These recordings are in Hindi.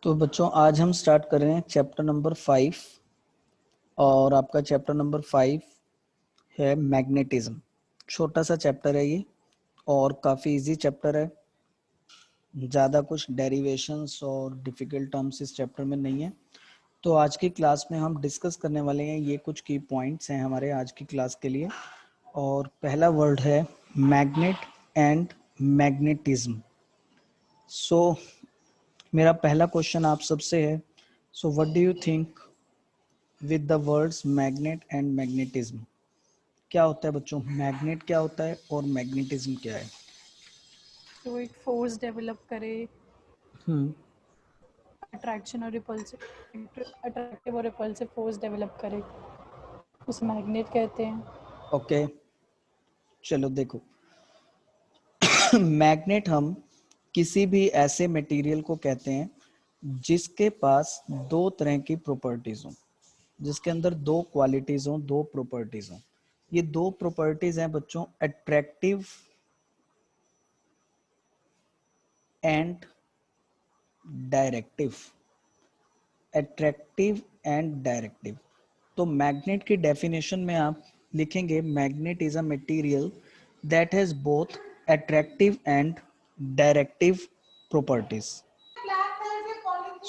तो बच्चों आज हम स्टार्ट कर रहे हैं चैप्टर नंबर 5 और आपका चैप्टर नंबर 5 है मैग्नेटिज्म। छोटा सा चैप्टर है ये और काफ़ी इजी चैप्टर है। ज़्यादा कुछ डेरिवेशंस और डिफ़िकल्ट टर्म्स इस चैप्टर में नहीं है। तो आज की क्लास में हम डिस्कस करने वाले हैं, ये कुछ की पॉइंट्स हैं हमारे आज की क्लास के लिए। और पहला वर्ड है मैग्नेट एंड मैग्नेटिज्म। सो मेरा पहला क्वेश्चन आप सबसे है, सो what do you think with the words magnet and magnetism? क्या होता है बच्चों, मैग्नेट क्या होता है और मैग्नेटिज्म क्या है? तो एक फोर्स डेवलप करे, हम्म अट्रैक्शन और रिपल्सिव, अट्रैक्टिव और रिपल्सिव फोर्स डेवलप करे, उसे मैग्नेट कहते हैं। ओके, चलो देखो मैग्नेट हम किसी भी ऐसे मटेरियल को कहते हैं जिसके पास दो तरह की प्रॉपर्टीज हों, जिसके अंदर दो क्वालिटीज हों, दो प्रॉपर्टीज हों। ये दो प्रॉपर्टीज हैं बच्चों, attractive and directive. Attractive and directive. तो मैग्नेट की डेफिनेशन में आप लिखेंगे magnet is a material that has both attractive and directive properties.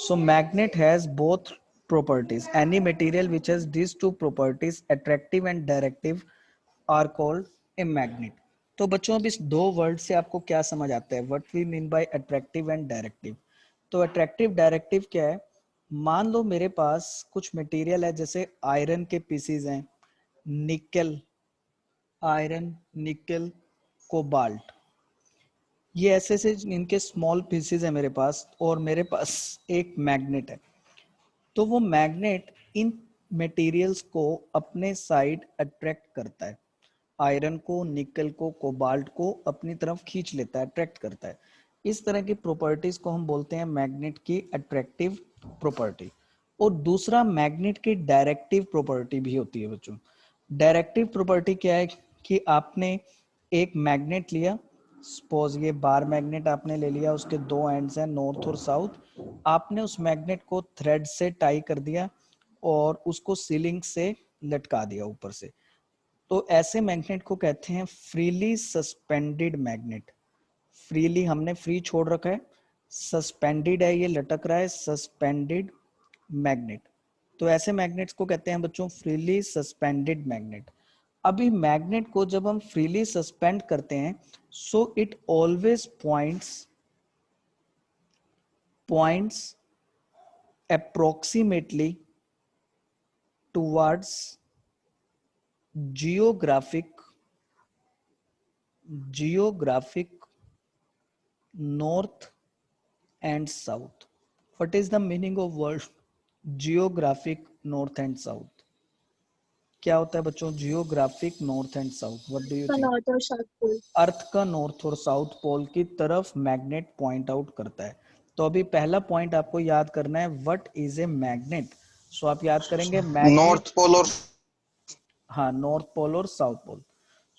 So magnet has both properties. Any material which has these two properties, attractive and directive, are called a magnet. तो बच्चों अब इस दो वर्ड से आपको क्या समझ आता है, what we mean by attractive and directive? तो अट्रैक्टिव डायरेक्टिव क्या है? मान लो मेरे पास कुछ मटेरियल है, जैसे आयरन के पीसीज हैं, निकल, आयरन, निकल, कोबाल्ट, ये ऐसे से इनके स्मॉल पीसेज है मेरे पास, और मेरे पास एक मैग्नेट है। तो वो मैग्नेट इन मटेरियल्स को अपने साइड अट्रैक्ट करता है, आयरन को, निकल को, कोबाल्ट को अपनी तरफ खींच लेता है, अट्रैक्ट करता है। इस तरह की प्रॉपर्टीज को हम बोलते हैं मैग्नेट की अट्रैक्टिव प्रॉपर्टी। और दूसरा मैग्नेट की डायरेक्टिव प्रॉपर्टी भी होती है बच्चों। डायरेक्टिव प्रॉपर्टी क्या है कि आपने एक मैग्नेट लिया, सपोज ये बार मैग्नेट आपने ले लिया, उसके दो एंड्स हैं नॉर्थ और साउथ, आपने उस मैग्नेट को थ्रेड से टाई कर दिया और उसको सीलिंग से लटका दिया ऊपर से। तो ऐसे मैग्नेट को कहते हैं फ्रीली सस्पेंडेड मैग्नेट। फ्रीली हमने फ्री छोड़ रखा है, सस्पेंडेड है, ये लटक रहा है, सस्पेंडेड मैग्नेट। तो ऐसे मैग्नेट्स को कहते हैं बच्चों फ्रीली सस्पेंडेड मैग्नेट। अभी मैग्नेट को जब हम फ्रीली सस्पेंड करते हैं, so it always points approximately towards geographic north and south. What is the meaning of word geographic north and south? क्या होता है बच्चों geographic north and south? What do you think? North और साउथ पोल। अर्थ का नॉर्थ और साउथ पोल की तरफ मैग्नेट पॉइंट आउट करता है। तो अभी पहला पॉइंट आपको याद करना है, व्हाट इज ए मैग्नेट। सो आप याद करेंगे मैग्नेट, नॉर्थ पोल और हाँ, नॉर्थ पोल और साउथ पोल।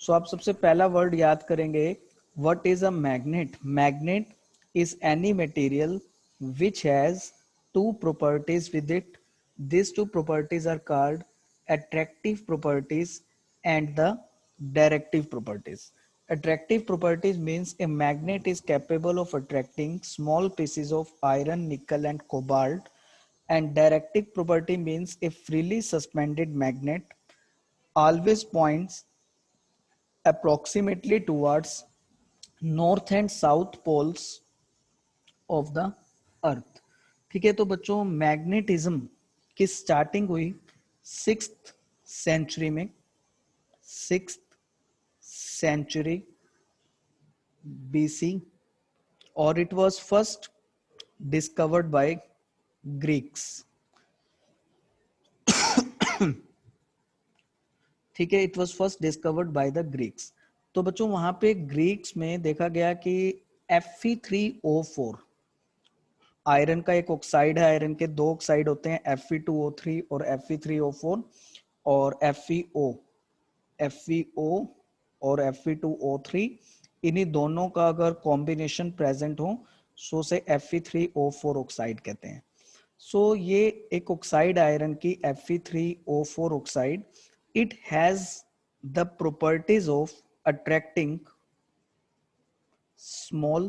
सो आप सबसे पहला वर्ड याद करेंगे, what is a magnet? Magnet is any material which has two properties with it. This two properties are called attractive properties and the directive properties. Attractive properties means a magnet is capable of attracting small pieces of iron, nickel and cobalt, and directive property means a freely suspended magnet always points approximately towards north and south poles of the earth. ठीक है, तो बच्चों मैग्नेटिज्म की स्टार्टिंग हुई 6th सेंचुरी में, 6th century BC, और it was first discovered by Greeks. ठीक है, it was first discovered by the Greeks. तो बच्चों वहां पे ग्रीक्स में देखा गया कि Fe3O4 आयरन का एक ऑक्साइड है, आयरन के दो ऑक्साइड होते हैं Fe2O3 और Fe3O4, और FeO और Fe2O3, इन्हीं दोनों का अगर कॉम्बिनेशन प्रेजेंट हो सो से Fe3O4 ऑक्साइड कहते हैं। सो ये एक ऑक्साइड आयरन की Fe3O4 oxide, it has the properties of attracting small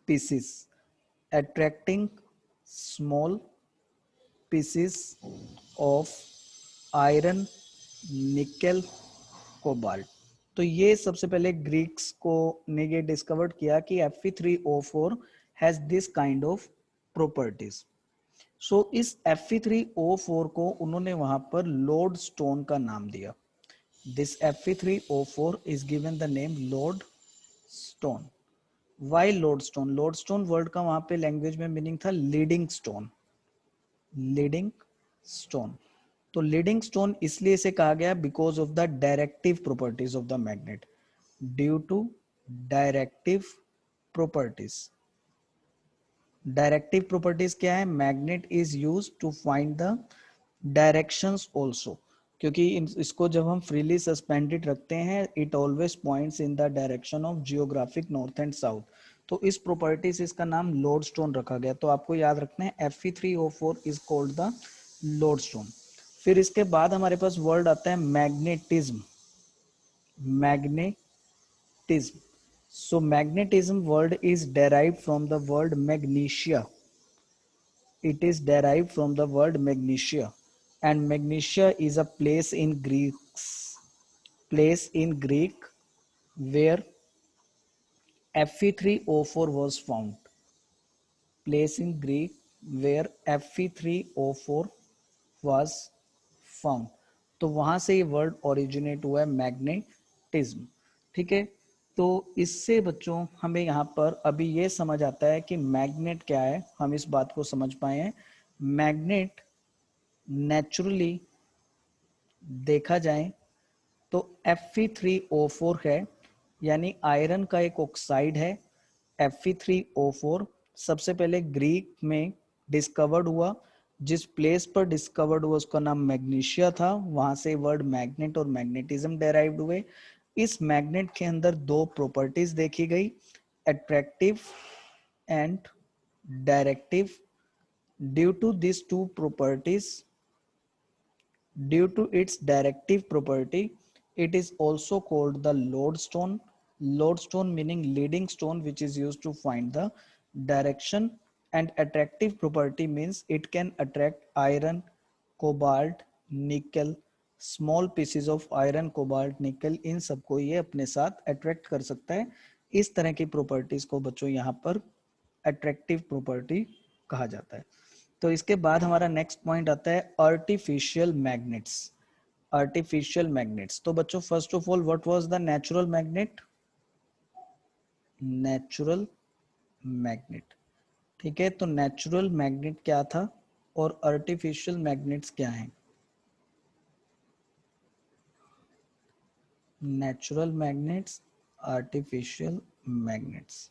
pieces, attracting small pieces of iron, nickel, cobalt. तो ये सबसे पहले ग्रीक्स को ने ये डिस्कवर्ड किया कि Fe3O4 has this kind of properties. So इस Fe3O4 को उन्होंने वहां पर लोड स्टोन का नाम दिया। This Fe3O4 is given the name lode stone. Why lodestone? Lodestone word का वहां पे लैंग्वेज में मीनिंग था लीडिंग स्टोन, लीडिंग स्टोन। तो लीडिंग स्टोन इसलिए इसे कहा गया because of the directive properties of the magnet, due to directive properties. Directive properties क्या है? Magnet is use to find the directions also, क्योंकि इसको जब हम फ्रीली सस्पेंडेड रखते हैं it always points in the direction of geographic north and south. तो इस प्रॉपर्टी से इसका नाम लोड स्टोन रखा गया। तो आपको याद रखना है Fe3O4 is called the load stone. फिर इसके बाद हमारे पास वर्ड आता है magnetism. Magnetism, so magnetism word is derived from the word magnesia. It is derived from the word magnesia, and magnesia is a place in Greek where Fe3O4 was found. Place in Greek where Fe3O4 was found. तो वहां से ये वर्ड ओरिजिनेट हुआ है मैग्नेटिज्म। ठीक है, तो इससे बच्चों हमें यहाँ पर अभी ये समझ आता है कि मैग्नेट क्या है। हम इस बात को समझ पाए हैं। मैग्नेट नेचुरली देखा जाए तो Fe3O4 है, यानी आयरन का एक ऑक्साइड है। Fe3O4 सबसे पहले ग्रीक में डिस्कवर्ड हुआ। जिस प्लेस पर डिस्कवर्ड हुआ उसका नाम मैग्नीशिया था, वहां से वर्ड मैग्नेट और मैग्नेटिज्म डेराइव्ड हुए। इस मैग्नेट के अंदर दो प्रॉपर्टीज देखी गई, attractive and directive. Due to this two properties, due to its directive property, it is also called the lodestone. Lodestone meaning leading stone which is used to find the direction, and attractive property means it can attract iron, cobalt, nickel, small pieces of iron, cobalt, nickel, इन सबको ये अपने साथ अट्रैक्ट कर सकता है। इस तरह की प्रॉपर्टीज को बच्चों यहाँ पर अट्रैक्टिव प्रॉपर्टी कहा जाता है। तो इसके बाद हमारा नेक्स्ट पॉइंट आता है आर्टिफिशियल मैग्नेट्स। आर्टिफिशियल मैग्नेट्स, तो बच्चों first of all what was the natural magnet? Natural magnet. ठीक है, तो नेचुरल मैग्नेट क्या था और आर्टिफिशियल मैग्नेट्स क्या हैं? Natural magnets, artificial magnets.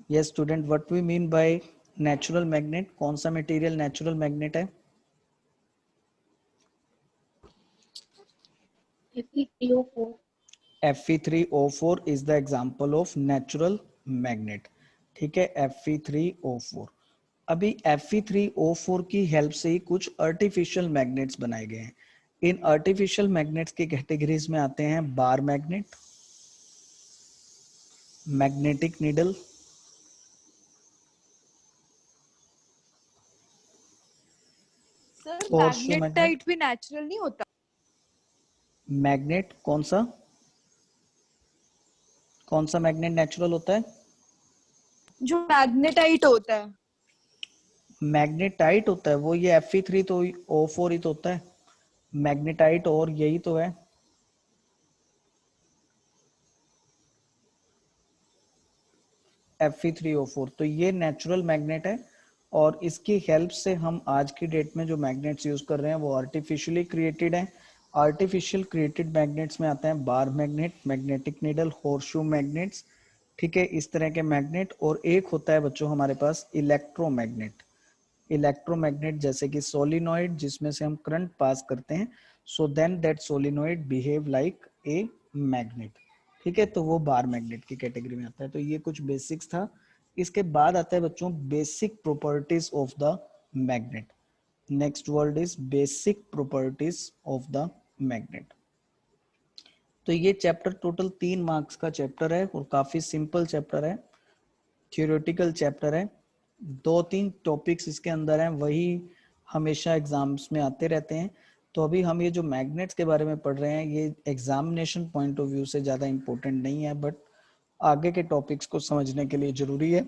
Yes student, what we mean by natural magnet? कौन सा मटेरियल नेचुरल मैग्नेट है? Fe3O4. Fe3O4 is the example of natural magnet। ठीक है, Fe3O4। अभी Fe3O4 की हेल्प से ही कुछ आर्टिफिशियल मैग्नेट्स बनाए गए हैं। इन आर्टिफिशियल मैग्नेट्स की कैटेगरीज में आते हैं बार मैग्नेट, मैग्नेटिक नीडल, सर होर्सशू मैग्नेट। मैग्नेटाइट भी नेचुरल नहीं होता? मैग्नेट कौन सा मैग्नेट नेचुरल होता है? जो मैग्नेटाइट होता है। मैग्नेटाइट होता है वो, ये Fe3 तो O4 ही तो होता है। मैग्नेटाइट और यही तो है। Fe3O4 तो ये नेचुरल मैग्नेट है, और इसकी हेल्प से हम आज की डेट में जो मैग्नेट्स यूज कर रहे हैं वो आर्टिफिशियली क्रिएटेड हैं। आर्टिफिशियल क्रिएटेड मैग्नेट्स में आते हैं bar magnet, magnetic needle, horseshoe magnets. ठीक है, इस तरह के मैग्नेट। और एक होता है बच्चों हमारे पास इलेक्ट्रोमैग्नेट। इलेक्ट्रोमैग्नेट जैसे कि सोलिनॉइड, जिसमें से हम करंट पास करते हैं, so then that solenoid behave like a magnet. ठीक है, तो वो बार मैग्नेट की कैटेगरी में आता है। तो ये कुछ बेसिक्स था इसके बाद आता है बच्चों basic properties of the magnet. Next word is basic properties of the magnet. तो ये चैप्टर टोटल 3 मार्क्स का चैप्टर है और काफी सिंपल चैप्टर है, थियोरेटिकल चैप्टर है। 2-3 टॉपिक्स इसके अंदर हैं, वही हमेशा एग्जाम्स में आते रहते हैं। तो अभी हम ये जो मैग्नेट्स के बारे में पढ़ रहे हैं ये एग्जामिनेशन पॉइंट ऑफ व्यू से ज़्यादा इम्पोर्टेंट नहीं है, बट आगे के टॉपिक्स को समझने के लिए जरूरी है।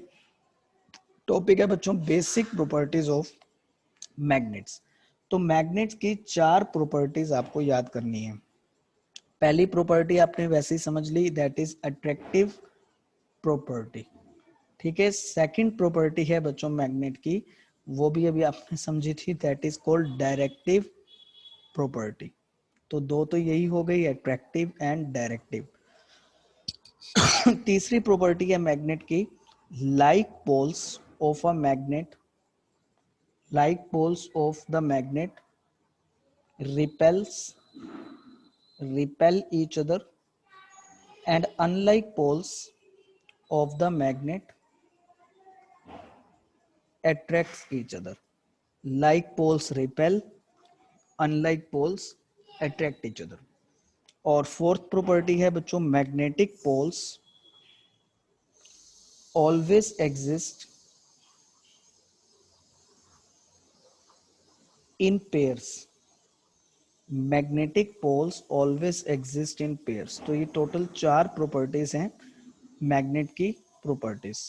टॉपिक है बच्चों बेसिक प्रॉपर्टीज ऑफ मैग्नेट्स। तो मैग्नेट्स की 4 प्रॉपर्टीज आपको याद करनी है। पहली प्रॉपर्टी आपने वैसे ही समझ ली, दैट इज अट्रैक्टिव प्रॉपर्टी। ठीक है, सेकंड प्रॉपर्टी है बच्चों मैग्नेट की, वो भी अभी आपने समझी थी, that is called directive property. तो दो तो यही हो गई, अट्रैक्टिव एंड डायरेक्टिव। तीसरी प्रॉपर्टी है मैग्नेट की, like poles of a magnet, like poles of the magnet repel each other, and unlike poles of the magnet attracts each other. Like poles repel, unlike poles attract each other. और फोर्थ प्रॉपर्टी है बच्चों magnetic poles always exist in pairs. Magnetic poles always exist in pairs. तो ये टोटल 4 प्रॉपर्टीज हैं मैग्नेट की प्रॉपर्टीज।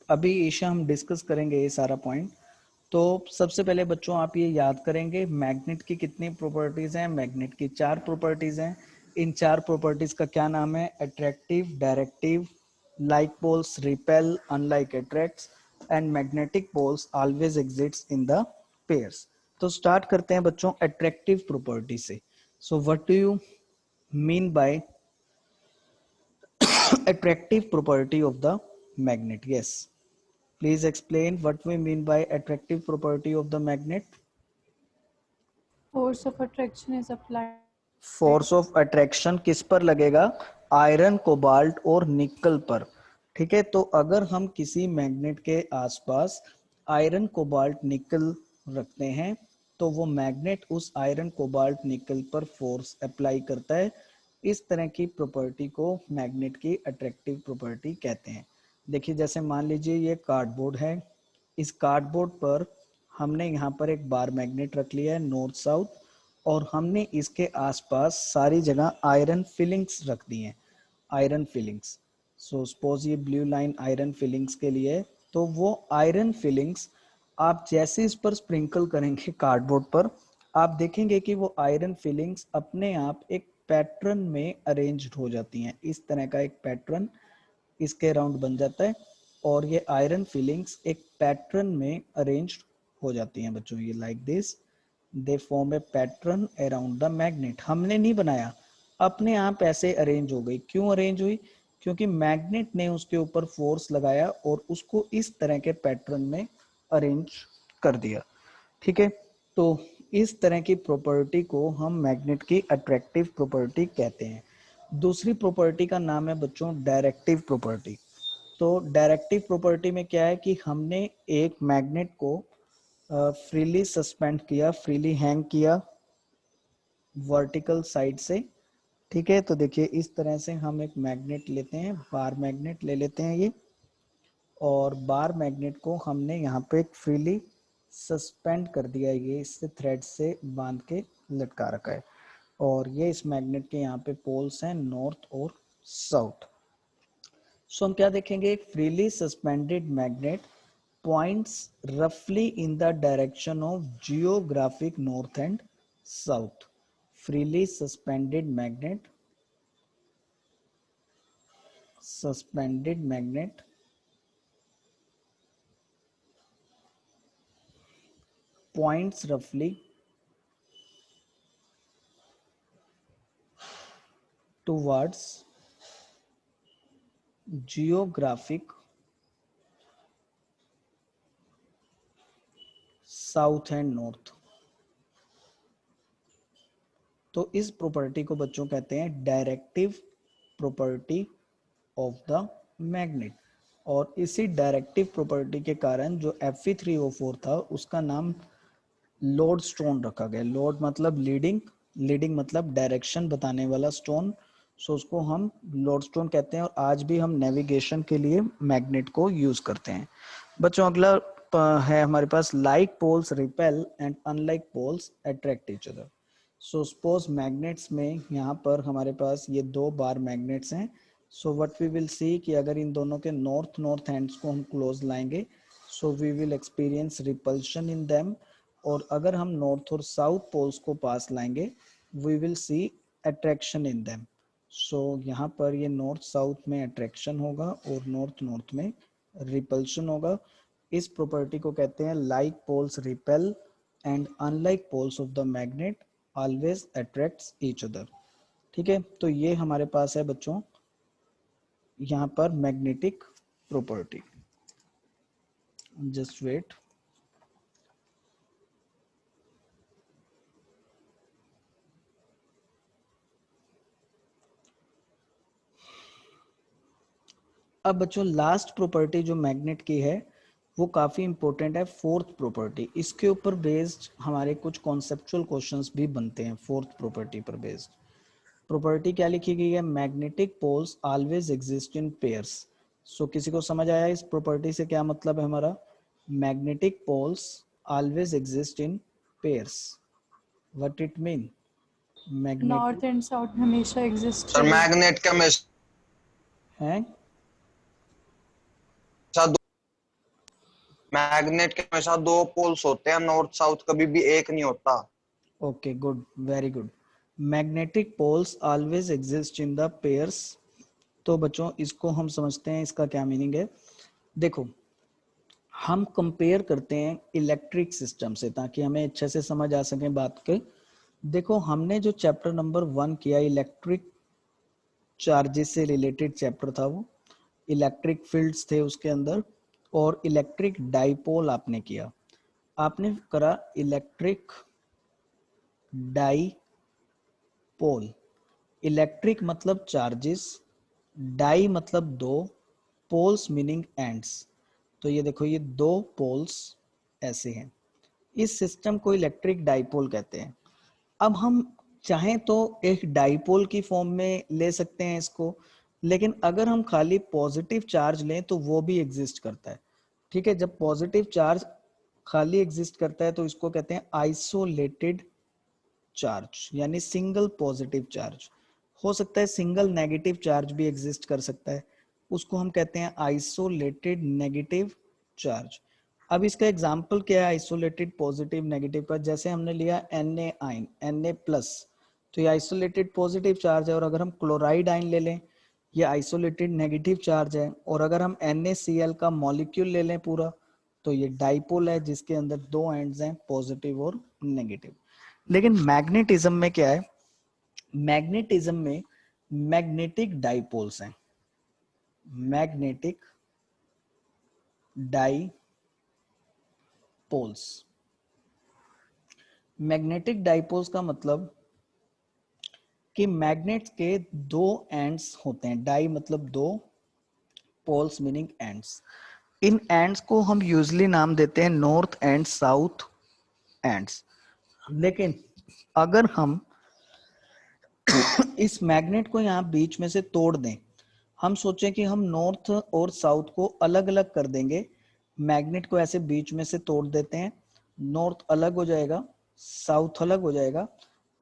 अभी ईशा हम डिस्कस करेंगे ये सारा पॉइंट। तो सबसे पहले बच्चों आप ये याद करेंगे मैग्नेट की कितनी प्रॉपर्टीज हैं। मैग्नेट की 4 प्रॉपर्टीज हैं। इन 4 प्रॉपर्टीज का क्या नाम है, attractive, directive, like poles repel, unlike attracts, and magnetic poles always exist in the pairs. तो स्टार्ट करते हैं बच्चों अट्रैक्टिव प्रॉपर्टी से। So what do you mean by attractive property of the magnet? Yes, please explain what we mean by attractive property of the magnet. Force of attraction is applied. Force of attraction किस पर लगेगा, आयरन, कोबाल्ट और निकल पर। ठीक है, तो अगर हम किसी मैग्नेट के आसपास आयरन, कोबाल्ट, निकल रखते हैं तो वो मैग्नेट उस आयरन, कोबाल्ट, निकल पर फोर्स अप्लाई करता है। इस तरह की प्रॉपर्टी को मैग्नेट की अट्रैक्टिव प्रॉपर्टी कहते हैं। देखिए जैसे मान लीजिए ये कार्डबोर्ड है, इस कार्डबोर्ड पर हमने यहाँ पर एक बार मैग्नेट रख लिया है नॉर्थ साउथ, और हमने इसके आसपास सारी जगह आयरन फिलिंग्स रख दी हैं, आयरन फिलिंग्स। सो सपोज ये ब्लू लाइन आयरन फिलिंग्स के लिए, तो वो आयरन फिलिंग्स आप जैसे इस पर स्प्रिंकल करेंगे कार्डबोर्ड पर, आप देखेंगे कि वो आयरन फिलिंग्स अपने आप एक पैटर्न में अरेंज हो जाती हैं। इस तरह का एक पैटर्न इसके राउंड बन जाता है और ये आयरन फिलिंग्स एक पैटर्न में अरेंज हो जाती हैं बच्चों। ये like this they form A pattern around the magnet. हमने नहीं बनाया, अपने आप ऐसे अरेंज हो गई। क्यों अरेंज हुई, क्योंकि मैग्नेट ने उसके ऊपर फोर्स लगाया और उसको इस तरह के पैटर्न में अरेंज कर दिया। ठीक है, तो इस तरह की प्रॉपर्टी को हम मैग्नेट की अट्रैक्टिव प्रॉपर्टी कहते हैं। दूसरी प्रॉपर्टी का नाम है बच्चों डायरेक्टिव प्रॉपर्टी। तो डायरेक्टिव प्रॉपर्टी में क्या है कि हमने एक मैग्नेट को फ्रीली सस्पेंड किया, फ्रीली हैंग किया वर्टिकल साइड से। ठीक है, तो देखिए इस तरह से हम एक मैग्नेट लेते हैं, बार मैग्नेट ले लेते हैं ये, और बार मैग्नेट को हमने यहाँ पे एक फ्रीली सस्पेंड कर दिया, ये इससे थ्रेड से बांध के लटका रखा है। और ये इस मैग्नेट के यहाँ पे पोल्स हैं नॉर्थ और साउथ। सो हम क्या देखेंगे, एक freely suspended magnet points roughly in the direction of geographic north and south. Freely suspended magnet points roughly towards geographic south and north. तो इस प्रॉपर्टी को बच्चों कहते हैं directive property of the magnet. और इसी डायरेक्टिव प्रॉपर्टी के कारण जो Fe3O4 था उसका नाम लोड स्टोन रखा गया। लोड मतलब लीडिंग, लीडिंग मतलब डायरेक्शन बताने वाला स्टोन, सो उसको हम लोड स्टोन कहते हैं। और आज भी हम नेविगेशन के लिए मैग्नेट को यूज करते हैं। बच्चों अगला है हमारे पास like poles repel and unlike poles attract each other. So suppose magnets में यहाँ पर हमारे पास ये दो बार मैग्नेट्स हैं। So what we will see कि अगर इन दोनों के नॉर्थ नॉर्थ एंड्स को हम क्लोज लाएंगे so we will experience repulsion in them. और अगर हम नॉर्थ और साउथ पोल्स को पास लाएंगे we will see attraction in them. So यहाँ पर ये नॉर्थ साउथ में अट्रैक्शन होगा और नॉर्थ नॉर्थ में रिपल्शन होगा। इस प्रॉपर्टी को कहते हैं like poles repel and unlike poles of the magnet always attracts each other. ठीक है, तो ये हमारे पास है बच्चों यहाँ पर मैग्नेटिक प्रॉपर्टी। Just wait. अब बच्चों लास्ट प्रॉपर्टी जो मैग्नेट की है वो काफ़ी इंपॉर्टेंट है, फोर्थ प्रॉपर्टी। इसके ऊपर बेस्ड हमारे कुछ कॉन्सेप्चुअल क्वेश्चंस भी बनते हैं फोर्थ प्रॉपर्टी पर बेस्ड। प्रॉपर्टी क्या लिखी गई है? Magnetic poles always exist in pairs. So किसी को समझ आया इस प्रॉपर्टी से क्या मतलब है हमारा? Magnetic poles always exist in pairs. What it mean? Magnetic north and south हमेशा एग्जिस्ट सर करेगा। मैग्नेट के हमेशा है। मैग्नेट के हमेशा दो पोल्स होते हैं, नॉर्थ साउथ कभी भी एक नहीं होता। Okay good, very good. Magnetic poles always exist in the pairs. तो बच्चों इसको हम समझते हैं, इसका क्या मीनिंग है। देखो हम कंपेयर करते हैं इलेक्ट्रिक सिस्टम से ताकि हमें अच्छे से समझ आ सके बात के। देखो हमने जो चैप्टर नंबर 1 किया इलेक्ट्रिक चार्जेस से रिलेटेड चैप्टर था, वो इलेक्ट्रिक फील्ड्स थे उसके अंदर, और इलेक्ट्रिक डाइपोल आपने किया। आपने करा इलेक्ट्रिक डाइपोल। इलेक्ट्रिक मतलब चार्जेस, डाई मतलब दो, पोल्स मीनिंग एंड्स। तो ये देखो ये दो पोल्स ऐसे हैं, इस सिस्टम को इलेक्ट्रिक डाइपोल कहते हैं। अब हम चाहें तो एक डाइपोल की फॉर्म में ले सकते हैं इसको, लेकिन अगर हम खाली पॉजिटिव चार्ज लें तो वो भी एग्जिस्ट करता है। ठीक है, जब पॉजिटिव चार्ज खाली एग्जिस्ट करता है तो इसको कहते हैं आइसोलेटेड चार्ज, यानी सिंगल पॉजिटिव चार्ज। हो सकता है सिंगल नेगेटिव चार्ज भी एग्जिस्ट कर सकता है, उसको हम कहते हैं आइसोलेटेड नेगेटिव चार्ज। अब इसका एग्जांपल क्या है आइसोलेटेड पॉजिटिव नेगेटिव का? जैसे हमने लिया Na आयन, Na प्लस, तो ये आइसोलेटेड पॉजिटिव चार्ज है। और अगर हम क्लोराइड आयन ले लें ये आइसोलेटेड नेगेटिव चार्ज है। और अगर हम NaCl का मॉलिक्यूल ले लें पूरा तो ये डाइपोल है जिसके अंदर दो एंड्स हैं पॉजिटिव और नेगेटिव। लेकिन मैग्नेटिज्म में क्या है? मैग्नेटिज्म में मैग्नेटिक डाइपोल्स हैं, मैग्नेटिक डाइपोल्स। मैग्नेटिक डाइपोल्स का मतलब कि मैग्नेट्स के दो एंड्स होते हैं, डाई मतलब दो, पोल्स मीनिंग एंड्स। इन एंड्स को हम यूजली नाम देते हैं नॉर्थ एंड साउथ एंड्स। लेकिन अगर हम इस मैग्नेट को यहाँ बीच में से तोड़ दें, हम सोचें कि हम नॉर्थ और साउथ को अलग अलग कर देंगे, मैग्नेट को ऐसे बीच में से तोड़ देते हैं, नॉर्थ अलग हो जाएगा साउथ अलग हो जाएगा,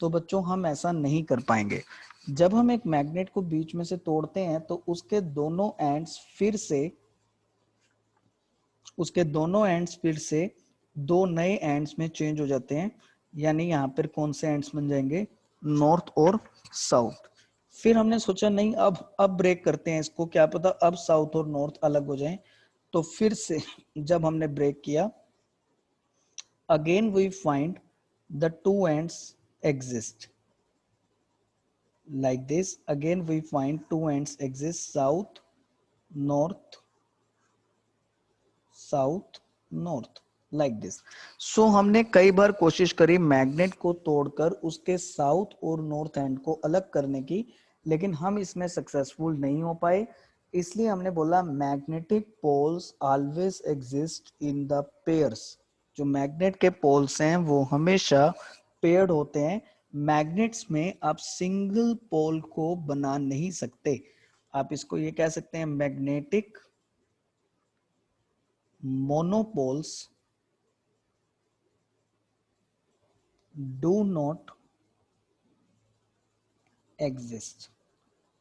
तो बच्चों हम ऐसा नहीं कर पाएंगे। जब हम एक मैग्नेट को बीच में से तोड़ते हैं तो उसके दोनों एंड्स फिर से दो नए एंड्स में चेंज हो जाते हैं, यानी यहाँ पर कौन से एंड्स बन जाएंगे? नॉर्थ और साउथ। फिर हमने सोचा नहीं अब ब्रेक करते हैं इसको, क्या पता अब साउथ और नॉर्थ अलग हो जाएं। तो फिर से जब हमने ब्रेक किया again we find the two ends exist like this. Again we find two ends exist, south north south north like this. So हमने कई बार कोशिश करी मैग्नेट को तोड़कर उसके साउथ और नॉर्थ एंड को अलग करने की, लेकिन हम इसमें सक्सेसफुल नहीं हो पाए, इसलिए हमने बोला magnetic poles always exist in the pairs. जो मैग्नेट के पोल्स हैं वो हमेशा पेयर्ड होते हैं। मैग्नेट्स में आप सिंगल पोल को बना नहीं सकते। आप इसको ये कह सकते हैं magnetic monopoles do not exist.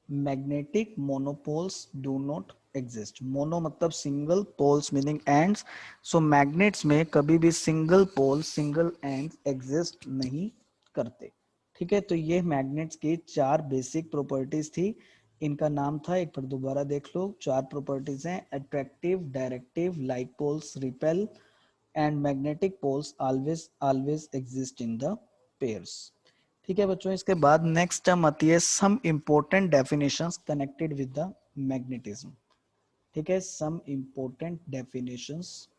Magnetic monopoles do not exist. Mono मतलब single, poles meaning ends. So magnets में कभी भी single pole single ends exist नहीं करते। ठीक है, तो ये मैग्नेट्स की 4 बेसिक प्रॉपर्टीज थी। इनका नाम था, एक बार दोबारा देख लो। 4 प्रॉपर्टीज हैं, attractive, directive, like poles repel, and magnetic poles always always exist in the pairs. ठीक है बच्चों, इसके बाद नेक्स्ट टर्म आती है some important definitions connected with the magnetism. ठीक है, some important definitions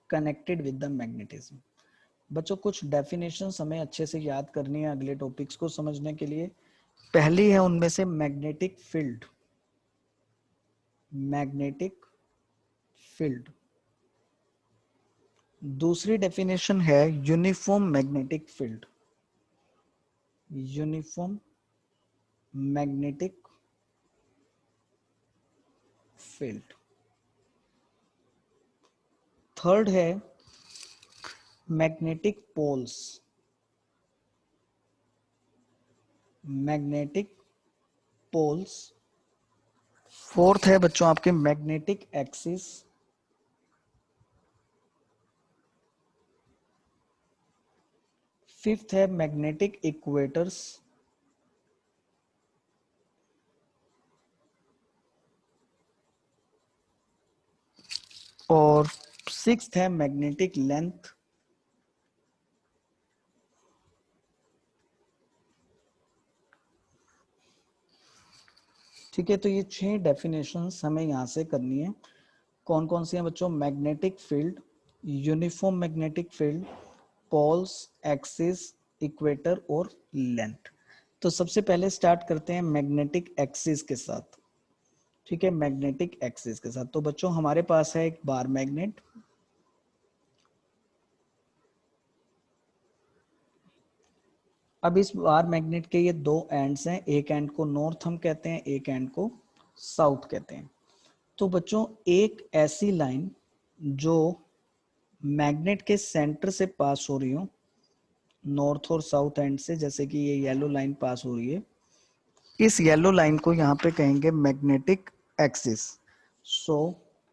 connected with the magnetism. बच्चों कुछ डेफिनेशंस हमें अच्छे से याद करनी है अगले टॉपिक्स को समझने के लिए। पहली है उनमें से मैग्नेटिक फील्ड। Magnetic field. दूसरी डेफिनेशन है uniform magnetic field. Uniform magnetic field. Third है magnetic poles. Magnetic poles. Fourth है बच्चों आपके मैग्नेटिक एक्सिस। फिफ्थ है मैग्नेटिक इक्वेटर्स। और सिक्स्थ है मैग्नेटिक लेंथ। ठीक है, तो ये 6 डेफिनेशंस हमें यहां से करनी है। कौन कौन सी हैं बच्चों? Magnetic field, uniform magnetic field, poles, axis, equator और लेंथ। तो सबसे पहले स्टार्ट करते हैं मैग्नेटिक एक्सिस के साथ। ठीक है, मैग्नेटिक एक्सिस के साथ तो बच्चों हमारे पास है एक बार मैग्नेट। अब इस बार मैग्नेट के ये 2 एंड्स हैं, एक एंड को नॉर्थ हम कहते हैं, एक एंड को साउथ कहते हैं। तो बच्चों एक ऐसी लाइन जो मैग्नेट के सेंटर से पास हो रही हो, नॉर्थ और साउथ एंड से, जैसे कि ये येलो लाइन पास हो रही है, इस येलो लाइन को यहाँ पे कहेंगे magnetic axis. So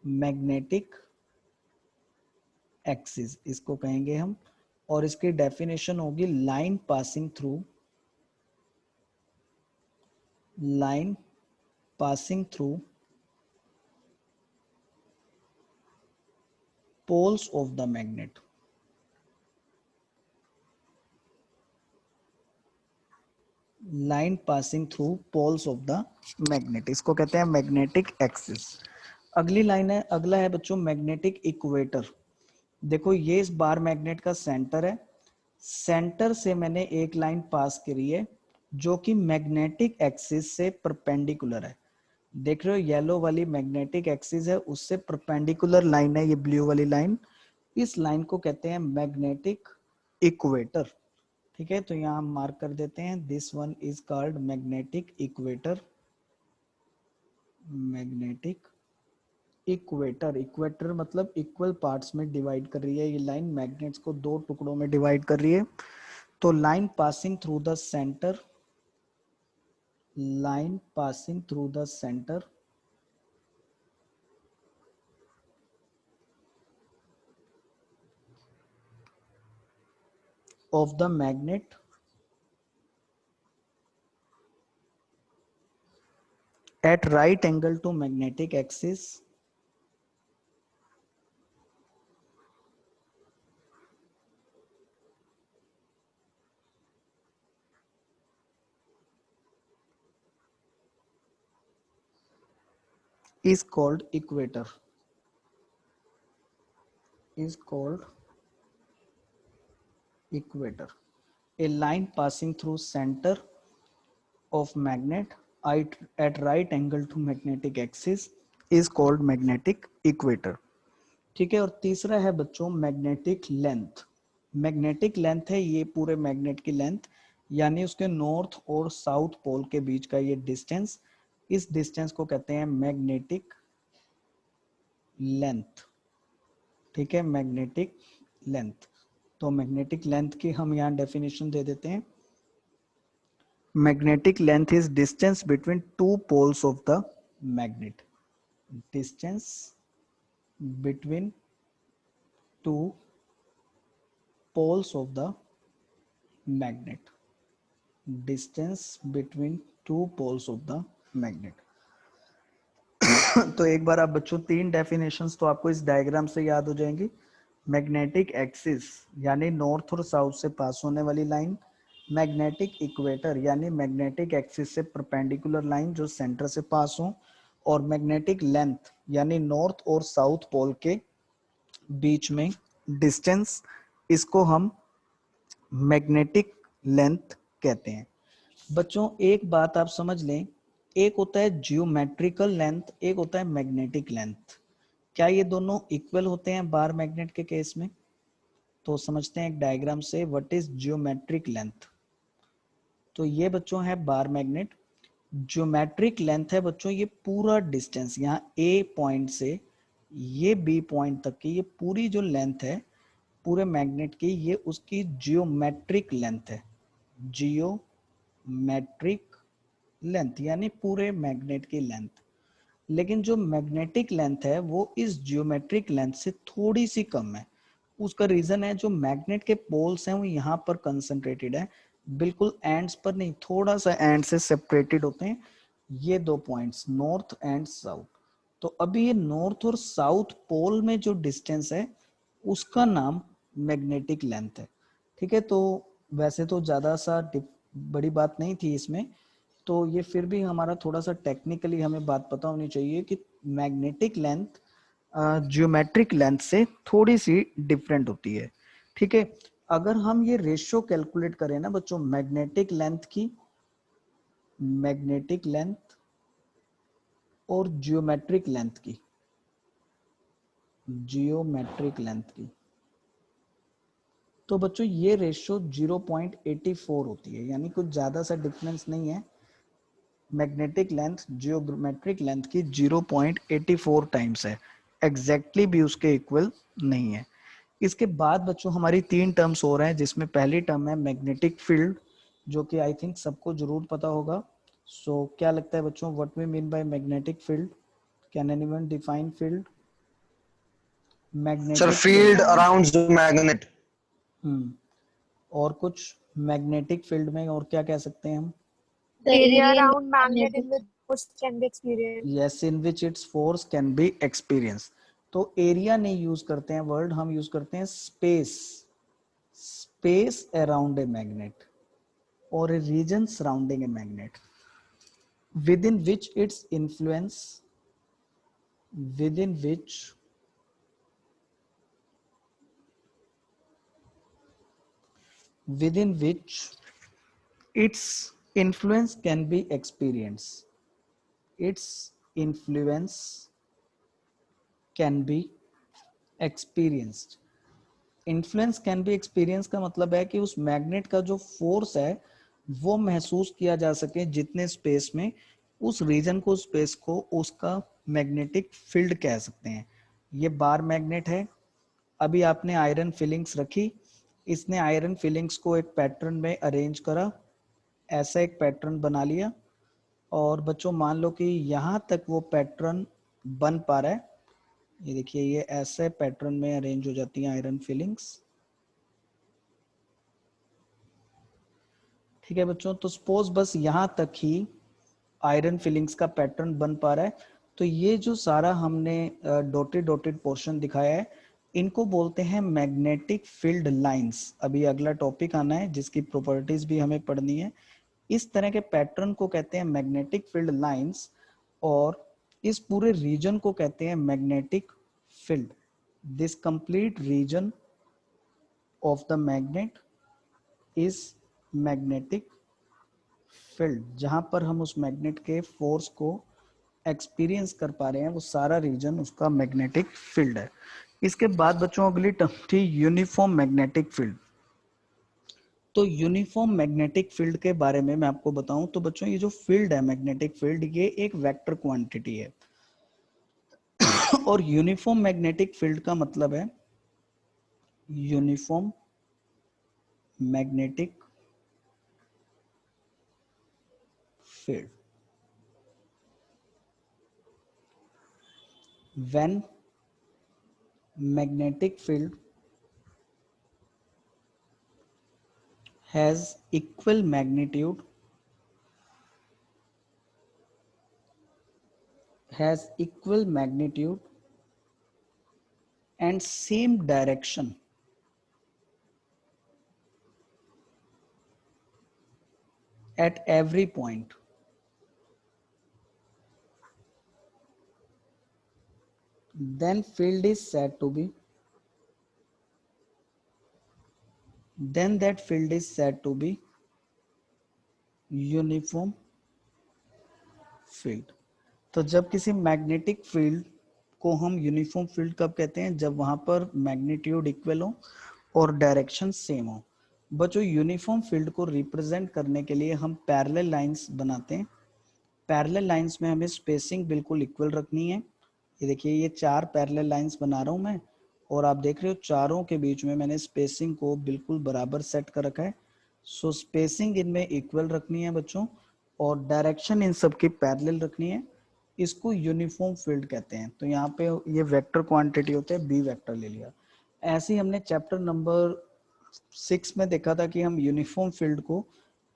magnetic axis इसको कहेंगे हम। और इसकी डेफिनेशन होगी line passing through, line passing through poles of the magnet. Line passing through poles of the magnet, इसको कहते हैं मैग्नेटिक एक्सिस। अगली लाइन है, अगला है बच्चों मैग्नेटिक इक्वेटर। देखो ये इस बार मैग्नेट का सेंटर है, सेंटर से मैंने एक लाइन पास करी है जो कि मैग्नेटिक एक्सिस से परपेंडिकुलर है। देख रहे हो येलो वाली मैग्नेटिक एक्सिस है, उससे परपेंडिकुलर लाइन है ये ब्लू वाली लाइन। इस लाइन को कहते हैं मैग्नेटिक इक्वेटर। ठीक है, तो यहाँ हम मार्क कर देते हैं, this one is called magnetic equator. Magnetic equator, equator मतलब इक्वल पार्ट्स में डिवाइड कर रही है ये लाइन, मैग्नेट्स को 2 टुकड़ों में डिवाइड कर रही है। तो line passing through the centre, line passing through the centre of the magnet at right angle to magnetic axis is called equator, is called equator. A line passing through center of magnet at right angle to magnetic axis is called magnetic equator. ठीक है, और तीसरा है बच्चों मैग्नेटिक लेंथ. मैग्नेटिक लेंथ है ये पूरे मैग्नेट की लेंथ, यानी उसके नॉर्थ और साउथ पोल के बीच का ये डिस्टेंस, इस डिस्टेंस को कहते हैं मैग्नेटिक लेंथ. ठीक है, मैग्नेटिक लेंथ. तो मैग्नेटिक लेंथ की हम यहाँ डेफिनेशन दे देते हैं. Magnetic length is distance between two poles of the magnet. Distance between two poles of the magnet. Distance between two poles of the magnet. तो एक बार आप बच्चों तीन डेफिनेशंस तो आपको इस डायग्राम से याद हो जाएंगी. मैग्नेटिक एक्सिस यानी नॉर्थ और साउथ से पास होने वाली लाइन, मैग्नेटिक इक्वेटर यानी मैग्नेटिक एक्सिस से परपेंडिकुलर लाइन जो सेंटर से पास हो, और मैग्नेटिक लेंथ यानी नॉर्थ और साउथ पोल के बीच में डिस्टेंस, इसको हम मैग्नेटिक लेंथ कहते हैं. बच्चों एक बात आप समझ लें, एक होता है जियोमेट्रिकल लेंथ, एक होता है मैग्नेटिक लेंथ. क्या ये दोनों इक्वल होते हैं बार मैग्नेट के केस में? तो समझते हैं एक डायग्राम से, व्हाट इज जियोमेट्रिक लेंथ. तो ये बच्चों है बार मैग्नेट. जियोमेट्रिक लेंथ है बच्चों ये पूरा डिस्टेंस, यहाँ ए पॉइंट से ये बी पॉइंट तक की ये पूरी जो लेंथ है पूरे मैग्नेट की, ये उसकी जियोमेट्रिक लेंथ है. जियोमेट्रिक लेंथ यानी पूरे मैग्नेट की लेंथ. लेकिन जो मैग्नेटिक लेंथ है वो इस जियोमेट्रिक लेंथ से थोड़ी सी कम है. उसका रीजन है जो मैग्नेट के पोल्स हैं वो यहाँ पर कंसंट्रेटेड है, बिल्कुल एंड्स पर नहीं, थोड़ा सा एंड से सेपरेटेड होते हैं ये दो पॉइंट्स, नॉर्थ एंड साउथ. तो अभी ये नॉर्थ और साउथ पोल में जो डिस्टेंस है उसका नाम मैग्नेटिक लेंथ है. ठीक है, तो वैसे तो ज्यादा सा बड़ी बात नहीं थी इसमें, तो ये फिर भी हमारा थोड़ा सा टेक्निकली हमें बात पता होनी चाहिए कि मैग्नेटिक लेंथ जियोमेट्रिक लेंथ से थोड़ी सी डिफरेंट होती है. ठीक है, अगर हम ये रेशियो कैलकुलेट करें ना बच्चों मैग्नेटिक लेंथ की, मैग्नेटिक लेंथ और जियोमेट्रिक लेंथ की, जियोमेट्रिक लेंथ की, तो बच्चों ये रेशियो 0.84 होती है, यानी कुछ ज्यादा सा डिफरेंस नहीं है. मैग्नेटिक लेंथ जियोमेट्रिक लेंथ की 0.84 टाइम्स है, एग्जैक्टली भी उसके इक्वल नहीं है. इसके बाद बच्चों हमारी तीन टर्म्स हो रहे हैं, जिसमें पहली टर्म है मैग्नेटिक फील्ड, जो कि आई थिंक सबको जरूर पता होगा. सो क्या लगता है बच्चों, what we mean by magnetic field? Can anyone define field? Sir magnetic field around the magnet. और कुछ मैग्नेटिक फील्ड में और क्या कह सकते हैं हम? The area around magnet in which force can be experienced. Yes, in which its force can be experienced. तो एरिया नहीं यूज करते हैं वर्ड, हम यूज करते हैं space. Space around a magnet or a region surrounding a magnet within which its influence, within which its influence can be experienced. Its influence can be experienced. Influence can be experience का मतलब है कि उस मैग्नेट का जो फोर्स है वो महसूस किया जा सके जितने स्पेस में, उस रीजन को, स्पेस को उसका मैग्नेटिक फील्ड कह सकते हैं. ये बार मैग्नेट है. अभी आपने आयरन फिलिंग्स रखी, इसने आयरन फिलिंग्स को एक पैटर्न में अरेंज करा, ऐसा एक पैटर्न बना लिया, और बच्चों मान लो कि यहाँ तक वो पैटर्न बन पा रहा है. ये देखिए ये ऐसे पैटर्न में अरेंज हो जाती हैं आयरन फिलिंग्स. ठीक है बच्चों, तो सपोज बस यहाँ तक ही आयरन फिलिंग्स का पैटर्न बन पा रहा है. तो ये जो सारा हमने डॉटेड डॉटेड पोर्शन दिखाया है, इनको बोलते हैं मैग्नेटिक फील्ड लाइंस. अभी अगला टॉपिक आना है जिसकी प्रॉपर्टीज भी हमें पढ़नी है. इस तरह के पैटर्न को कहते हैं मैग्नेटिक फील्ड लाइंस, और इस पूरे रीजन को कहते हैं magnetic field. This complete region of the magnet is magnetic field. जहां पर हम उस मैग्नेट के फोर्स को एक्सपीरियंस कर पा रहे हैं वो सारा रीजन उसका मैग्नेटिक फील्ड है। इसके बाद बच्चों अगली टर्म थी यूनिफॉर्म मैग्नेटिक फील्ड। तो यूनिफॉर्म मैग्नेटिक फील्ड के बारे में मैं आपको बताऊं तो बच्चों ये जो फील्ड है मैग्नेटिक फील्ड ये एक वेक्टर क्वांटिटी है और यूनिफॉर्म मैग्नेटिक फील्ड का मतलब है uniform magnetic field when magnetic field has equal magnitude and same direction at every point, then field is said to be then that field is said to be uniform field. तो जब किसी मैग्नेटिक फील्ड को हम यूनिफॉर्म फील्ड कब कहते हैं, जब वहां पर मैग्नीट्यूड इक्वल हो और डायरेक्शन सेम हो। बच्चों यूनिफॉर्म फील्ड को रिप्रेजेंट करने के लिए हम पैरेलल लाइंस बनाते हैं। पैरेलल लाइंस में हमें स्पेसिंग बिल्कुल इक्वल रखनी है। ये देखिए ये 4 पैरेलल लाइंस बना रहा हूं मैं और आप देख रहे हो चारों के बीच में मैंने स्पेसिंग को बिल्कुल बराबर सेट कर रखा है। सो स्पेसिंग इनमें इक्वल रखनी है बच्चों और डायरेक्शन इन सब की पैरेलल रखनी है। इसको यूनिफॉर्म फील्ड कहते हैं। तो यहाँ पे ये वेक्टर क्वांटिटी होते हैं, बी वेक्टर ले लिया। ऐसे ही हमने चैप्टर नंबर 6 में देखा था कि हम यूनिफॉर्म फील्ड को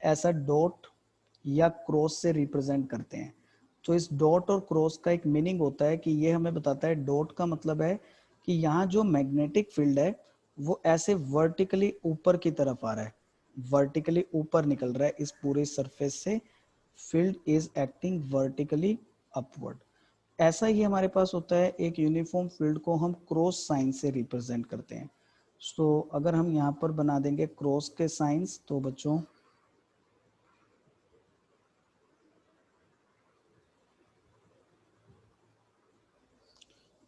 ऐसा डॉट या क्रॉस से रिप्रेजेंट करते हैं। तो इस डॉट और क्रॉस का एक मीनिंग होता है कि ये हमें बताता है, डॉट का मतलब है कि यहाँ जो मैग्नेटिक फील्ड है वो ऐसे वर्टिकली ऊपर की तरफ आ रहा है, वर्टिकली ऊपर निकल रहा है इस पूरे सरफेस से। Field is acting vertically upward. ऐसा ही हमारे पास होता है एक यूनिफॉर्म फील्ड को हम क्रॉस साइन से रिप्रेजेंट करते हैं। सो अगर हम यहाँ पर बना देंगे क्रॉस के साइंस तो बच्चों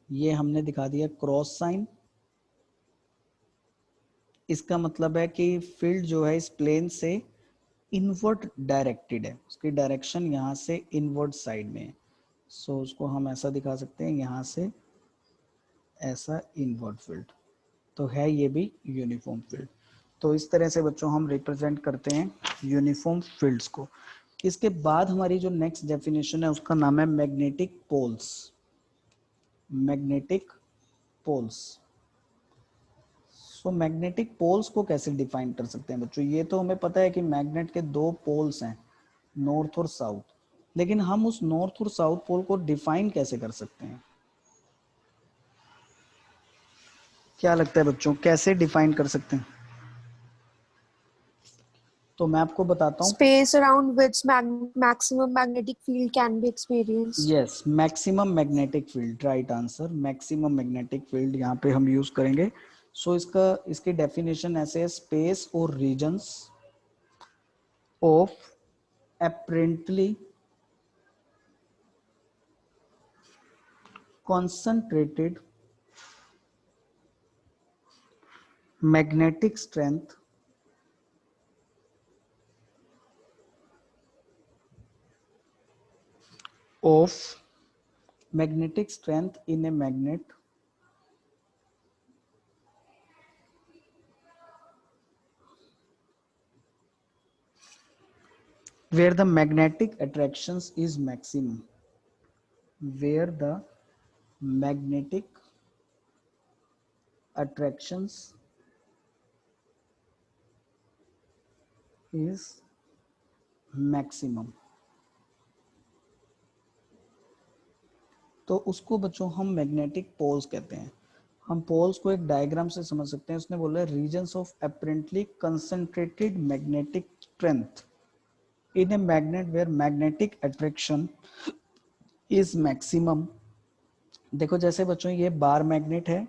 ये हमने दिखा दिया क्रॉस साइन। इसका मतलब है कि फील्ड जो है इस प्लेन से इनवर्ट डायरेक्टेड है, उसकी डायरेक्शन यहाँ से इनवर्ट साइड में है। सो उसको हम ऐसा दिखा सकते हैं यहाँ से ऐसा इनवर्ट फील्ड। तो है ये भी यूनिफॉर्म फील्ड। तो इस तरह से बच्चों हम रिप्रेजेंट करते हैं यूनिफॉर्म फील्ड्स को। इसके बाद हमारी जो नेक्स्ट डेफिनेशन है उसका नाम है magnetic poles. Magnetic poles. So magnetic poles को कैसे डिफाइन कर सकते हैं बच्चों? ये तो हमें पता है कि मैग्नेट के 2 पोल्स हैं, नॉर्थ और साउथ, लेकिन हम उस नॉर्थ और साउथ पोल को डिफाइन कैसे कर सकते हैं? क्या लगता है बच्चों, कैसे डिफाइन कर सकते हैं? तो मैं आपको बताता हूँ। Space around which maximum magnetic field can be experienced. Yes, maximum magnetic field, right answer. Maximum magnetic field यहाँ पे हम यूज करेंगे। सो इसकी डेफिनेशन ऐसे है, स्पेस और regions of apparently concentrated magnetic strength of magnetic strength in a magnet where the magnetic attractions is maximum, where the magnetic attractions is maximum। तो उसको बच्चों हम मैग्नेटिक पोल्स कहते हैं। हम पोल्स को एक डायग्राम से समझ सकते हैं। उसने बोला regions of apparently concentrated magnetic strength in a magnet where magnetic attraction is maximum। देखो जैसे बच्चों ये बार मैग्नेट है,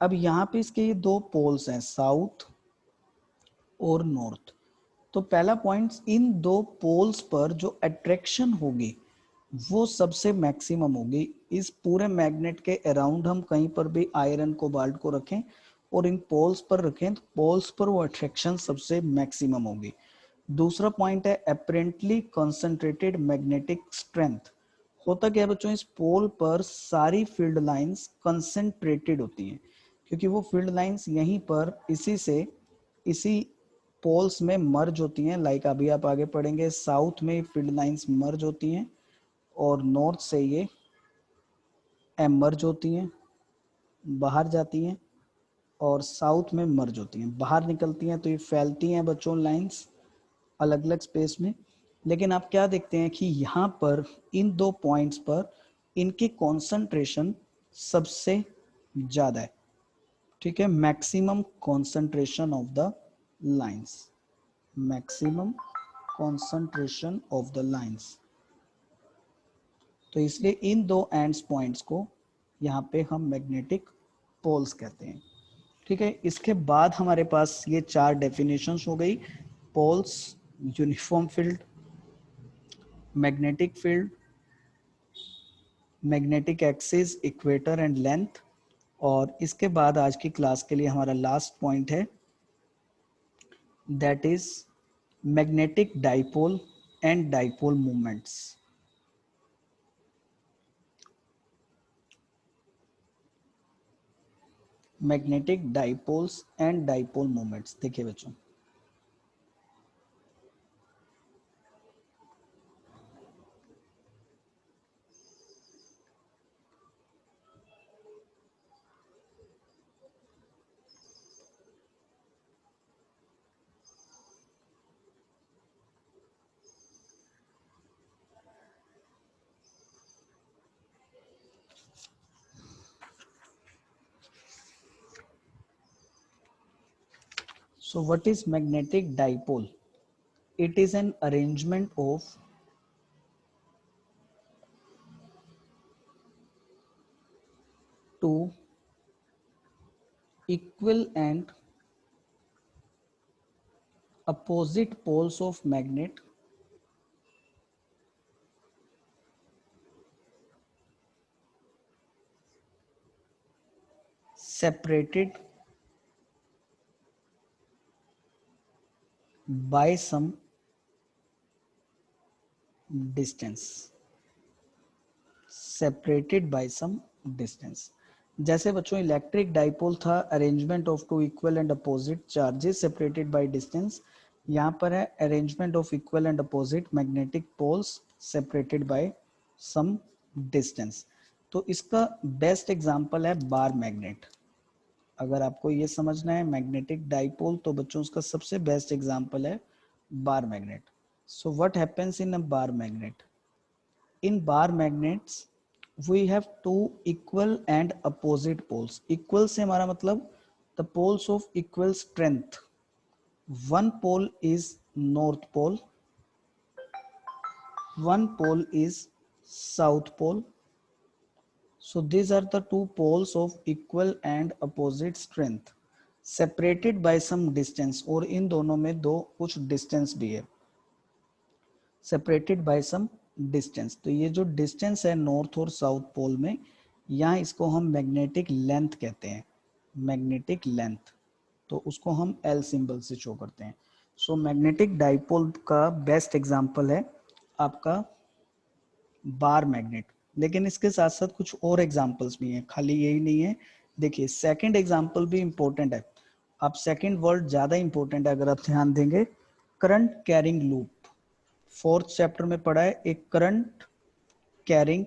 अब यहाँ पे इसके ये 2 पोल्स हैं, साउथ और नॉर्थ। तो पहला पॉइंट, इन दो पोल्स पर जो अट्रैक्शन होगी वो सबसे मैक्सिमम होगी। इस पूरे मैग्नेट के अराउंड हम कहीं पर भी आयरन कोबाल्ट को रखें और इन पोल्स पर रखें तो पोल्स पर वो अट्रैक्शन सबसे मैक्सिमम होगी। दूसरा पॉइंट है अपेरेंटली कंसंट्रेटेड मैग्नेटिक स्ट्रेंथ। होता क्या है बच्चों, इस पोल पर सारी फील्ड लाइंस कंसंट्रेटेड होती हैं, क्योंकि वो फील्ड लाइंस यहीं पर इसी पोल्स में मर्ज होती हैं। लाइक अभी आप आगे पढ़ेंगे, साउथ में फील्ड लाइंस मर्ज होती हैं और नॉर्थ से ये एमर्ज होती हैं, बाहर जाती हैं, और साउथ में मर्ज होती हैं, बाहर निकलती हैं। तो ये फैलती हैं बच्चों लाइंस अलग अलग स्पेस में। लेकिन आप क्या देखते हैं कि यहाँ पर इन दो पॉइंट्स पर इनकी कॉन्सेंट्रेशन सबसे ज़्यादा है। ठीक है, maximum concentration of the lines, maximum concentration of the lines. तो इसलिए इन दो एंड्स पॉइंट्स को यहाँ पे हम मैग्नेटिक पोल्स कहते हैं। ठीक है, इसके बाद हमारे पास ये चार डेफिनेशंस हो गई, poles, uniform field, magnetic field, magnetic axis, equator and length. और इसके बाद आज की क्लास के लिए हमारा लास्ट पॉइंट है, that is magnetic dipole and dipole movements. Magnetic dipoles and dipole movements. देखिए बच्चों, so what is magnetic dipole? It is an arrangement of two equal and opposite poles of magnet separated by some distance, separated by some distance। जैसे बच्चों इलेक्ट्रिक डाइपोल था, arrangement of two equal and opposite charges separated by distance. यहाँ पर है arrangement of equal and opposite magnetic poles separated by some distance. तो इसका बेस्ट एग्जांपल है बार मैग्नेट। अगर आपको ये समझना है मैग्नेटिक डाइपोल, तो बच्चों उसका सबसे बेस्ट एग्जांपल है bar magnet. So what happens in a bar magnet? In bar magnets we have two equal and opposite poles। equal से हमारा मतलब the poles of equal strength। one pole is north pole, one pole is south pole। so these are the two poles of equal and opposite strength separated by some distance। और इन दोनों में दो कुछ डिस्टेंस भी है, सेपरेटेड बाय सम डिस्टेंस। तो ये जो डिस्टेंस है नॉर्थ और साउथ पोल में, यहाँ इसको हम मैग्नेटिक लेंथ कहते हैं, मैग्नेटिक लेंथ। तो उसको हम एल सिंबल से शो करते हैं। सो मैग्नेटिक डाइपोल का बेस्ट एग्जांपल है आपका बार मैग्नेट। लेकिन इसके साथ साथ कुछ और एग्जांपल्स भी हैं, खाली यही नहीं है। देखिए सेकंड एग्जांपल भी इंपॉर्टेंट है। अब सेकंड वर्ड ज़्यादा इंपॉर्टेंट है अगर आप ध्यान देंगे, current carrying loop. Fourth chapter में पढ़ा है एक current carrying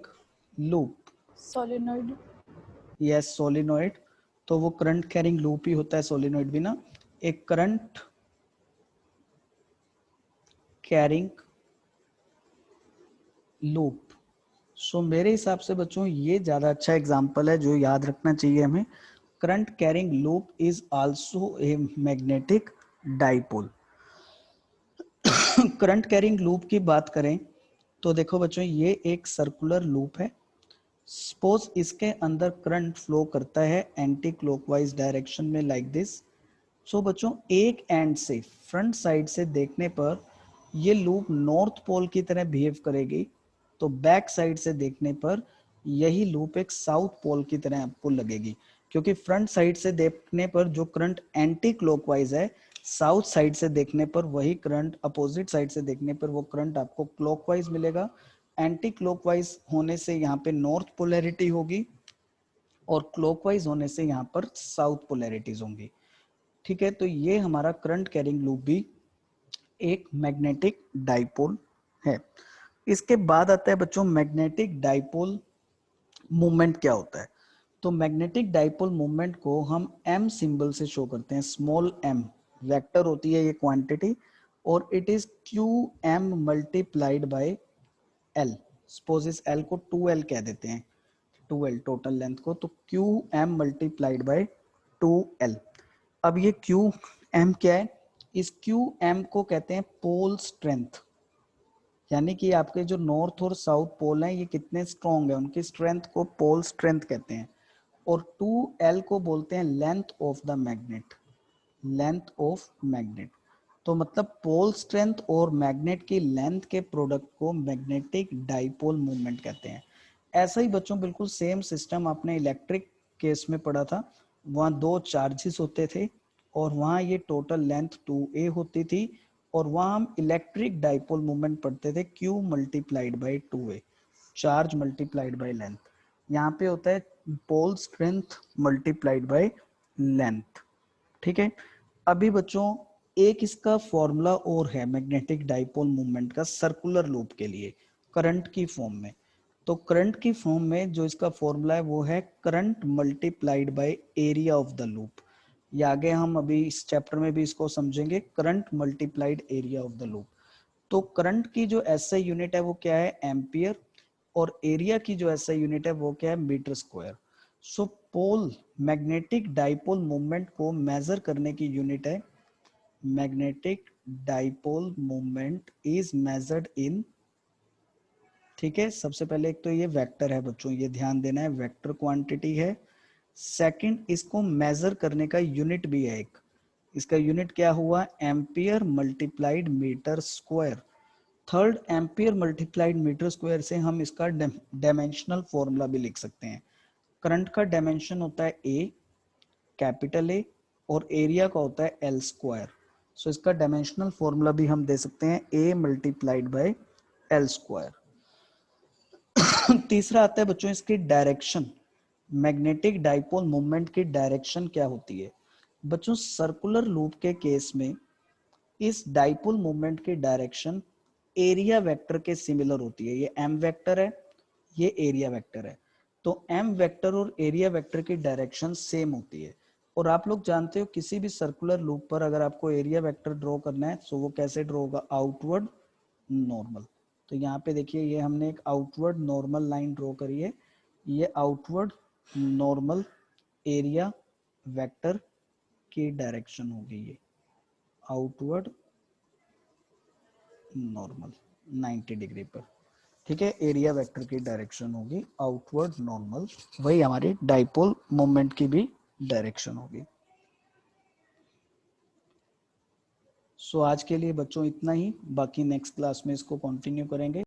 loop. Solenoid. Yes, solenoid. तो वो करंट कैरिंग लूप ही होता है, सोलिनॉइड भी ना। एक करंट कैरिंग लूप। सो मेरे हिसाब से बच्चों ये ज्यादा अच्छा एग्जांपल है जो याद रखना चाहिए हमें। Current carrying loop is also a magnetic dipole. Current carrying loop की बात करें तो देखो बच्चों ये एक सर्कुलर लूप है। सपोज इसके अंदर करंट फ्लो करता है एंटी क्लॉकवाइज डायरेक्शन में लाइक दिस। सो बच्चों एक एंड से फ्रंट साइड से देखने पर ये लूप नॉर्थ पोल की तरह बिहेव करेगी, तो बैक साइड से देखने पर यही लूप एक साउथ पोल की तरह आपको लगेगी, क्योंकि फ्रंट साइड से देखने पर जो करंट एंटी क्लॉकवाइज है, साउथ साइड से देखने पर वही करंट अपोजिट साइड से देखने पर वो करंट आपको क्लॉकवाइज मिलेगा। एंटी क्लॉकवाइज होने से यहाँ पे नॉर्थ पोलैरिटी होगी और क्लॉकवाइज होने से यहाँ पर साउथ पोलैरिटीज होंगी। ठीक है, तो ये हमारा करंट कैरिंग लूप भी एक मैग्नेटिक डाइपोल है। इसके बाद आता है बच्चों मैग्नेटिक डाइपोल मूवमेंट क्या होता है। तो मैग्नेटिक डाइपोल मूवमेंट को हम m सिंबल से शो करते हैं, स्मॉल m वेक्टर होती है ये क्वांटिटी, और it is qm multiplied by l। Suppose इस l को 2l कह देते हैं, 2l टोटल लेंथ को, तो qm मल्टीप्लाइड बाय 2l। अब ये qm क्या है, इस qm को कहते हैं पोल स्ट्रेंथ, यानी कि आपके जो नॉर्थ और साउथ पोल हैं ये कितने स्ट्रॉन्ग है, उनकी स्ट्रेंथ को पोल स्ट्रेंथ कहते हैं। और 2l को बोलते हैं length of the magnet, length of magnet. तो मतलब पोल स्ट्रेंथ और मैग्नेट की लेंथ के प्रोडक्ट को मैग्नेटिक डाइपोल मूवमेंट कहते हैं। ऐसा ही बच्चों बिल्कुल सेम सिस्टम आपने इलेक्ट्रिक केस में पढ़ा था, वहाँ दो चार्जेस होते थे और वहाँ ये टोटल लेंथ 2a होती थी, और वहाँ हम इलेक्ट्रिक डाइपोल मूवमेंट पढ़ते थे q multiplied by 2a, charge multiplied by length. यहाँ पे होता है pole strength multiplied by length. ठीक है, अभी बच्चों एक इसका फॉर्मूला और है मैग्नेटिक डाइपोल मूवमेंट का सर्कुलर लूप के लिए करंट की फॉर्म में। तो करंट की फॉर्म में जो इसका फॉर्मूला है वो है current multiplied by area of the loop. ये आगे हम अभी इस चैप्टर में भी इसको समझेंगे, current multiplied area of the loop. तो करंट की जो एसआई यूनिट है वो क्या है, एम्पियर, और एरिया की जो एसआई यूनिट है वो क्या है, मीटर स्क्वायर। सो पोल मैग्नेटिक डाइपोल मूवमेंट को मेजर करने की यूनिट है, magnetic dipole movement is measured in, ठीक है, सबसे पहले एक तो ये वेक्टर है बच्चों, ये ध्यान देना है, वेक्टर क्वांटिटी है। सेकंड, इसको मेजर करने का यूनिट भी है एक, इसका यूनिट क्या हुआ, ampere multiplied metre square. Third, ampere multiplied metre square से हम इसका डायमेंशनल फॉर्मूला भी लिख सकते हैं। करंट का डायमेंशन होता है ए, कैपिटल ए, और एरिया का होता है एल स्क्वायर। सो इसका डायमेंशनल फॉर्मूला भी हम दे सकते हैं ए मल्टीप्लाइड बाय एल स्क्वायर। तीसरा आता है बच्चों इसकी डायरेक्शन, मैग्नेटिक डाइपोल मूवमेंट की डायरेक्शन क्या होती है। बच्चों सर्कुलर लूप के केस में इस डाइपोल मूवमेंट की डायरेक्शन एरिया वेक्टर के सिमिलर होती है। ये एम वेक्टर है, ये एरिया वेक्टर है, तो एम वेक्टर और एरिया वेक्टर की डायरेक्शन सेम होती है। और आप लोग जानते हो किसी भी सर्कुलर लूप पर अगर आपको एरिया वेक्टर ड्रॉ करना है तो वो कैसे ड्रॉ होगा, आउटवर्ड नॉर्मल। तो यहाँ पे देखिए ये हमने एक आउटवर्ड नॉर्मल लाइन ड्रॉ करी है, ये आउटवर्ड नॉर्मल एरिया वेक्टर की डायरेक्शन होगी, ये आउटवर्ड नॉर्मल 90 डिग्री पर। ठीक है, एरिया वेक्टर की डायरेक्शन होगी आउटवर्ड नॉर्मल, वही हमारी डाइपोल मोमेंट की भी डायरेक्शन होगी। सो आज के लिए बच्चों इतना ही, बाकी नेक्स्ट क्लास में इसको कंटिन्यू करेंगे।